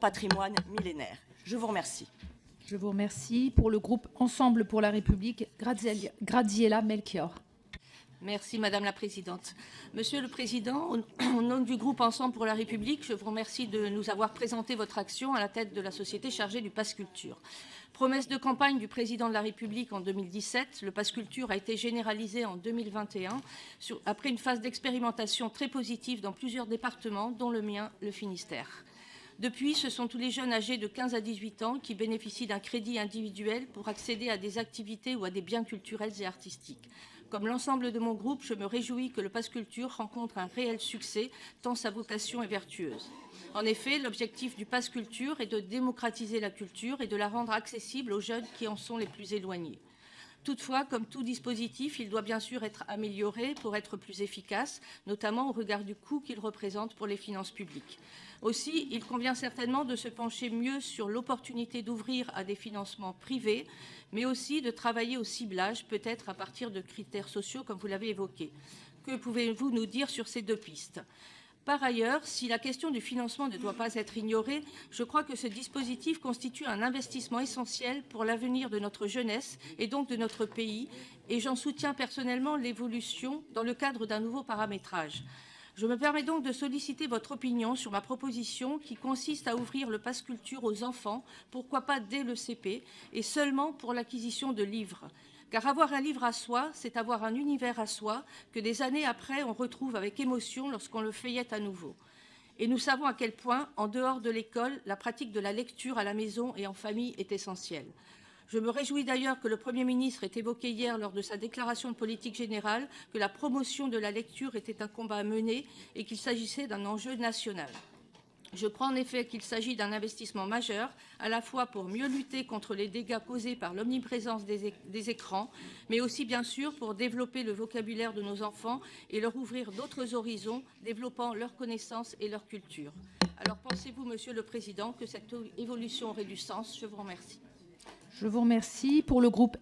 patrimoine millénaire. Je vous remercie. Je vous remercie. Pour le groupe Ensemble pour la République, Graziella Melchior. Merci Madame la Présidente. Monsieur le Président, au nom du groupe Ensemble pour la République, je vous remercie de nous avoir présenté votre action à la tête de la société chargée du Pass Culture. Promesse de campagne du Président de la République en 2017, le Pass Culture a été généralisé en 2021 après une phase d'expérimentation très positive dans plusieurs départements, dont le mien, le Finistère. Depuis, ce sont tous les jeunes âgés de 15 à 18 ans qui bénéficient d'un crédit individuel pour accéder à des activités ou à des biens culturels et artistiques. Comme l'ensemble de mon groupe, je me réjouis que le Pass Culture rencontre un réel succès, tant sa vocation est vertueuse. En effet, l'objectif du Pass Culture est de démocratiser la culture et de la rendre accessible aux jeunes qui en sont les plus éloignés. Toutefois, comme tout dispositif, il doit bien sûr être amélioré pour être plus efficace, notamment au regard du coût qu'il représente pour les finances publiques. Aussi, il convient certainement de se pencher mieux sur l'opportunité d'ouvrir à des financements privés, mais aussi de travailler au ciblage, peut-être à partir de critères sociaux, comme vous l'avez évoqué. Que pouvez-vous nous dire sur ces deux pistes ? Par ailleurs, si la question du financement ne doit pas être ignorée, je crois que ce dispositif constitue un investissement essentiel pour l'avenir de notre jeunesse et donc de notre pays, et j'en soutiens personnellement l'évolution dans le cadre d'un nouveau paramétrage. Je me permets donc de solliciter votre opinion sur ma proposition qui consiste à ouvrir le Pass Culture aux enfants, pourquoi pas dès le CP, et seulement pour l'acquisition de livres. Car avoir un livre à soi, c'est avoir un univers à soi que des années après, on retrouve avec émotion lorsqu'on le feuillette à nouveau. Et nous savons à quel point, en dehors de l'école, la pratique de la lecture à la maison et en famille est essentielle. Je me réjouis d'ailleurs que le Premier ministre ait évoqué hier, lors de sa déclaration de politique générale, que la promotion de la lecture était un combat à mener et qu'il s'agissait d'un enjeu national. Je crois en effet qu'il s'agit d'un investissement majeur, à la fois pour mieux lutter contre les dégâts causés par l'omniprésence des écrans, mais aussi bien sûr pour développer le vocabulaire de nos enfants et leur ouvrir d'autres horizons, développant leurs connaissances et leur culture. Alors pensez-vous, Monsieur le Président, que cette évolution aurait du sens ? Je vous remercie. Je vous remercie. Pour le groupe